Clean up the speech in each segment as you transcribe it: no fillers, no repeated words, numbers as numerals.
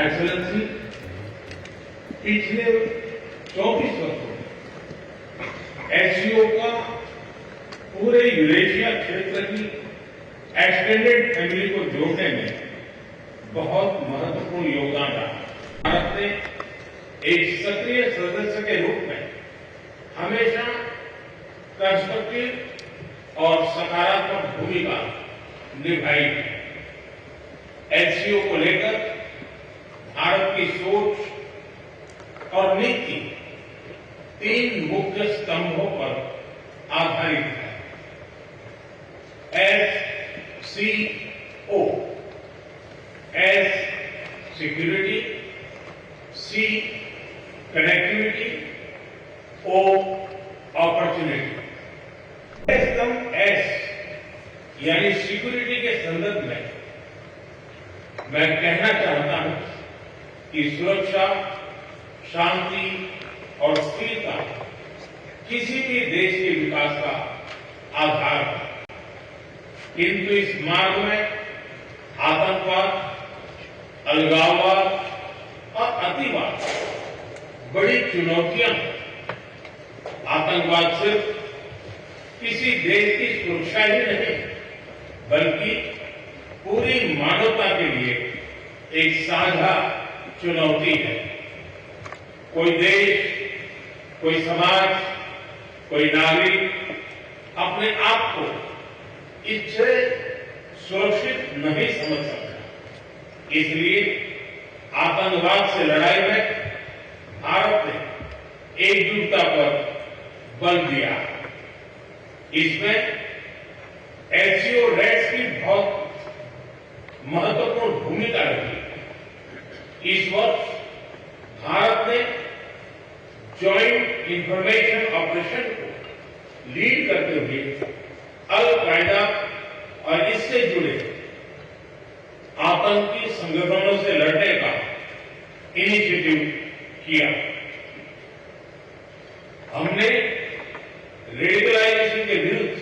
Excellency, पिछले 24 वर्षों में एससीओ का पूरे यूरेशिया क्षेत्र की एक्सटेंडेड फैमिली को जोड़ने में बहुत महत्वपूर्ण योगदान रहा। भारत ने एक सक्रिय सदस्य के रूप में हमेशा कंस्ट्रक्टिव और सकारात्मक भूमिका निभाई है। एससीओ को लेकर भारत की सोच और नीति 3 मुख्य स्तंभों पर आधारित है। एससीओ, एस सिक्योरिटी, सी कनेक्टिविटी, ओ अपॉर्चुनिटी। स्तंभ एस यानी सिक्योरिटी के संदर्भ में मैं कहना चाहता हूं कि सुरक्षा, शांति और स्थिरता किसी भी देश के विकास का आधार है। किंतु इस मार्ग में आतंकवाद, अलगाववाद और अतिवाद बड़ी चुनौतियां हैं। आतंकवाद सिर्फ किसी देश की सुरक्षा ही नहीं, बल्कि पूरी मानवता के लिए एक साझा चुनौती है। कोई देश, कोई समाज, कोई नागरिक अपने आप को इससे सुरक्षित नहीं समझ सकता। इसलिए आतंकवाद से लड़ाई में भारत ने एकजुटता पर बल दिया। इसमें एससीओ रेट्स की बहुत महत्वपूर्ण भूमिका रही। इस वर्ष भारत ने जॉइंट इंफॉर्मेशन ऑपरेशन को लीड करते हुए अल कायदा और इससे जुड़े आतंकी संगठनों से लड़ने का इनिशिएटिव किया। हमने रेडिकलाइजेशन के विरुद्ध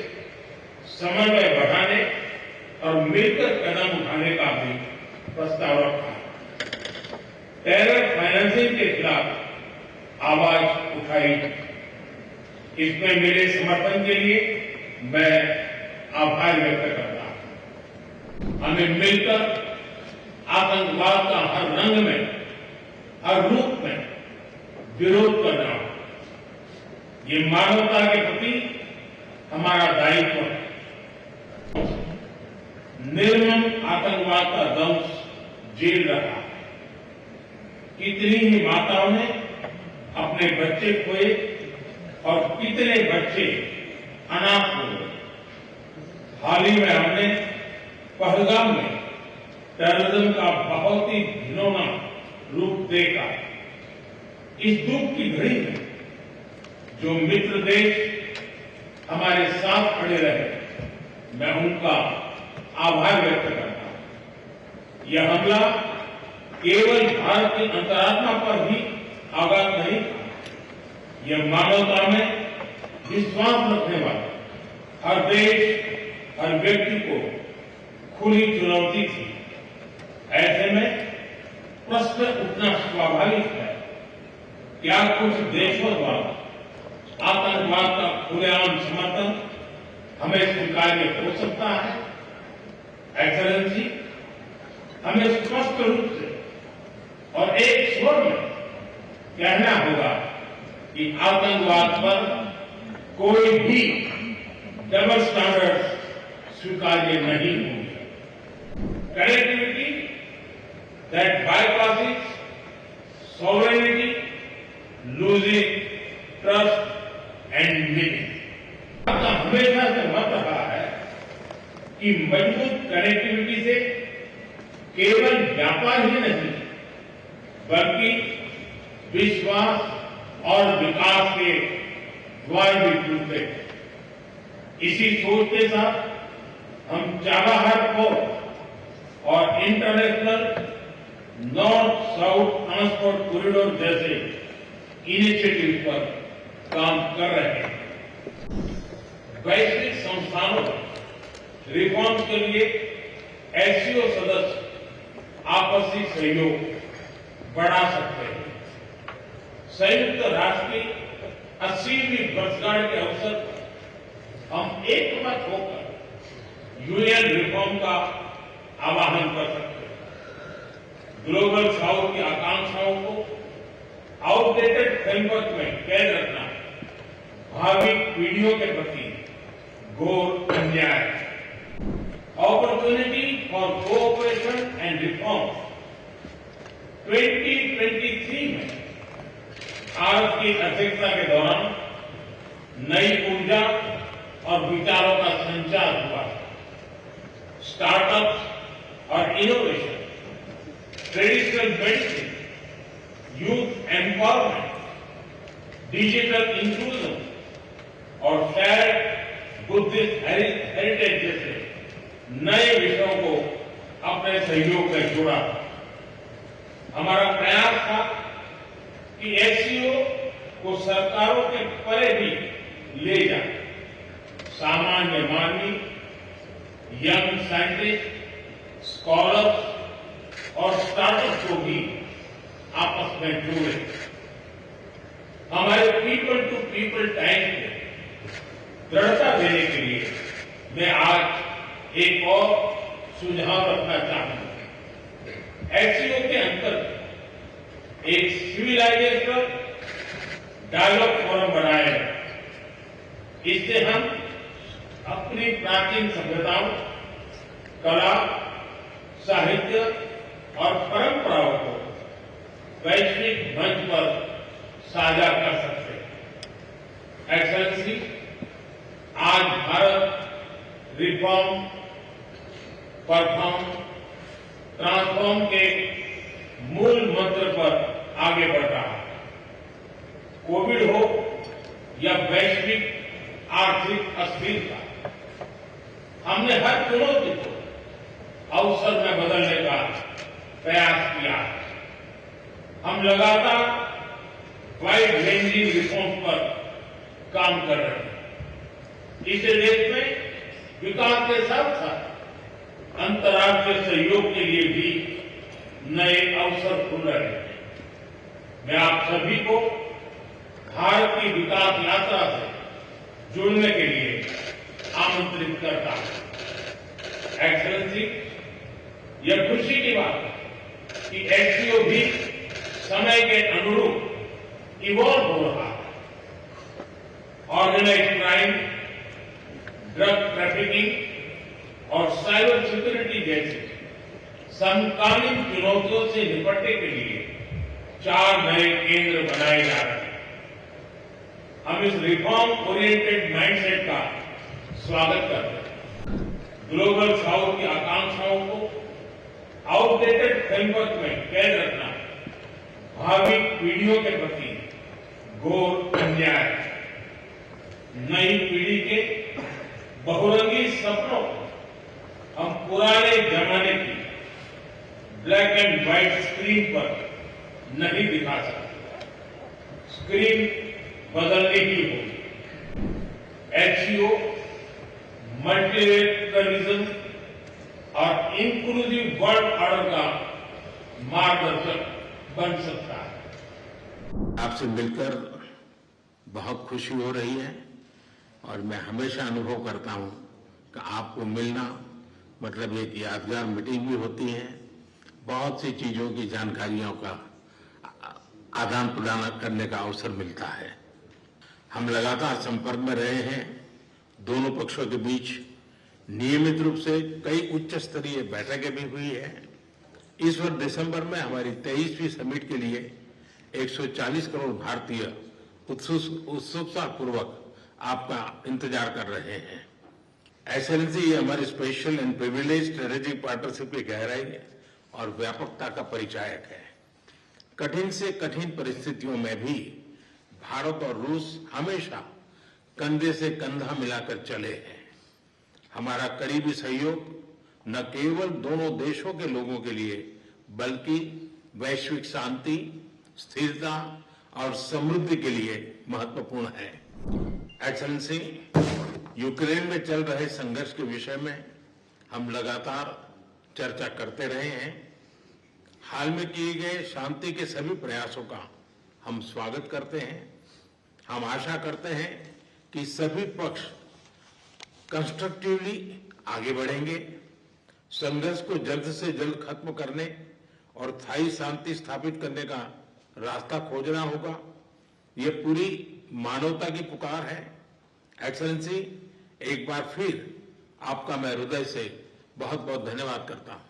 समन्वय बढ़ाने और मिलकर कदम उठाने का भी प्रस्ताव रखा। टेरर फाइनेंसिंग के खिलाफ आवाज उठाई। इसमें मिले समर्थन के लिए मैं आभार व्यक्त करता हूं। हमें मिलकर आतंकवाद का हर रंग में, हर रूप में विरोध करना होगा। ये मानवता के प्रति हमारा दायित्व है। निर्मम आतंकवाद का दंश झेल रहा है। कितनी ही माताओं ने अपने बच्चे खोए और कितने बच्चे अनाथ हो गए। हाल ही में हमने पहलगाम में टेररिज्म का बहुत ही घिनौना रूप देखा। इस दुख की घड़ी में जो मित्र देश हमारे साथ खड़े रहे, मैं उनका आभार व्यक्त करता हूं। यह हमला केवल भारत की अंतरात्मा पर ही आघात नहीं था, यह मानवता में विश्वास रखने वाले हर देश, हर व्यक्ति को खुली चुनौती थी। ऐसे में प्रश्न उठना स्वाभाविक है, क्या कुछ देशों द्वारा आतंकवाद का खुलेआम समर्थन हमें स्वीकार्य हो सकता है? एक्सेलेंसी, हमें स्पष्ट रूप से और एक स्वर में कहना होगा कि आतंकवाद पर कोई भी डबल स्टैंडर्ड स्वीकार्य नहीं होंगे। Connectivity that bypasses sovereignty, losing trust and meaning. हमेशा से मत रहा है कि मजबूत कनेक्टिविटी से केवल व्यापार ही नहीं, बल्कि विश्वास और विकास के द्वार भी खुलते हैं। इसी सोच के साथ हम चाबहार पोर्ट और international north south transport corridor जैसे इनिशिएटिव पर काम कर रहे हैं। वैश्विक संस्थानों में रिफॉर्म्स के लिए एससीओ सदस्य आपसी सहयोग बढ़ा सकते हैं। संयुक्त राष्ट्र की 80वीं वर्षगांठ के अवसर पर हम एकमत होकर यूएन रिफॉर्म का आह्वान कर सकते हैं। ग्लोबल साउथ की आकांक्षाओं को आउटडेटेड फ्रेमवर्क में कैद रखना भावी पीढ़ियों के प्रति घोर अन्याय है। Opportunity for cooperation and reform 2023 में भारत की अध्यक्षता के दौरान नई ऊर्जा और विचारों का संचार हुआ। स्टार्टअप्स और innovation, traditional medicine, youth empowerment, digital inclusion और शेयर्ड बुद्धिस्ट हेरिटेज जैसे नए विषयों को अपने सहयोग में जोड़ा। हमारा प्रयास था कि एससीओ को सरकारों के परे भी ले जाए। सामान्य मानवी, यंग साइंटिस्ट, स्कॉलर्स और स्टार्टअप को भी आपस में जोड़े। हमारे पीपल टू पीपल टाइम को दृढ़ता देने के लिए मैं आज एक और सुझाव रखना चाहूंगा। एससीओ के अंतर्गत एक सिविलाइजेशन डायलॉग फोरम बनाया है। इससे हम अपनी प्राचीन सभ्यताओं, कला, साहित्य और परंपराओं को वैश्विक मंच पर साझा कर सकते हैं। एक्सेलेंसी, आज भारत रिफॉर्म, परफॉर्म, ट्रांसफॉर्म के मूल मंत्र पर आगे बढ़ रहा है। कोविड हो या वैश्विक आर्थिक अस्थिरता, हमने हर चुनौती को अवसर में बदलने का प्रयास किया है। हम लगातार वाइड रेंजिंग रिफॉर्म पर काम कर रहे हैं। इससे देश में विकास के साथ साथ अंतर्राष्ट्रीय सहयोग के लिए भी नए अवसर खुल रहे हैं। मैं आप सभी को भारत की विकास यात्रा से जुड़ने के लिए आमंत्रित करता हूं। एक्सेलेंसी, यह खुशी की बात है कि एससीओ भी समय के अनुरूप इवॉल्व हो रहा है। ऑर्गेनाइज्ड क्राइम, ड्रग ट्रैफिकिंग और साइबर सिक्योरिटी जैसे समकालीन चुनौतियों से निपटने के लिए 4 नए केंद्र बनाए जा रहे हैं। हम इस रिफॉर्म ओरिएंटेड माइंडसेट का स्वागत करते हैं। ग्लोबल साउथ की आकांक्षाओं को आउटडेटेड फ्रेमवर्क में कैद रखना भावी पीढ़ियों के प्रति घोर अन्याय है। नई पीढ़ी के बहुरंगी सपनों को हम पुराने जमाने की ब्लैक एंड व्हाइट स्क्रीन पर नहीं दिखा सकते। स्क्रीन बदलनी ही होगी। एचसीओ मल्टीलेटरलिज्म और इंक्लूसिव वर्ल्ड ऑर्डर का मार्गदर्शक बन सकता है। आपसे मिलकर बहुत खुशी हो रही है और मैं हमेशा अनुभव करता हूं कि आपको मिलना मतलब एक यादगार मीटिंग भी होती है। बहुत सी चीजों की जानकारियों का आदान प्रदान करने का अवसर मिलता है। हम लगातार संपर्क में रहे हैं। दोनों पक्षों के बीच नियमित रूप से कई उच्च स्तरीय बैठकें भी हुई है। इस वर्ष दिसंबर में हमारी 23वीं समिट के लिए 140 करोड़ भारतीय उत्सुकता पूर्वक आपका इंतजार कर रहे हैं। एक्सेलेंसी, ये हमारी special and privilege strategic partnership की गहराई और व्यापकता का परिचायक है। कठिन से कठिन परिस्थितियों में भी भारत और रूस हमेशा कंधे से कंधा मिलाकर चले हैं। हमारा करीबी सहयोग न केवल दोनों देशों के लोगों के लिए बल्कि वैश्विक शांति, स्थिरता और समृद्धि के लिए महत्वपूर्ण है। एक्सेलेंसी, यूक्रेन में चल रहे संघर्ष के विषय में हम लगातार चर्चा करते रहे हैं। हाल में किए गए शांति के सभी प्रयासों का हम स्वागत करते हैं। हम आशा करते हैं कि सभी पक्ष कंस्ट्रक्टिवली आगे बढ़ेंगे, संघर्ष को जल्द से जल्द खत्म करने और स्थायी शांति स्थापित करने का रास्ता खोजना होगा। ये पूरी मानवता की पुकार है। एक्सेलेंसी, एक बार फिर आपका मैं हृदय से बहुत बहुत धन्यवाद करता हूं।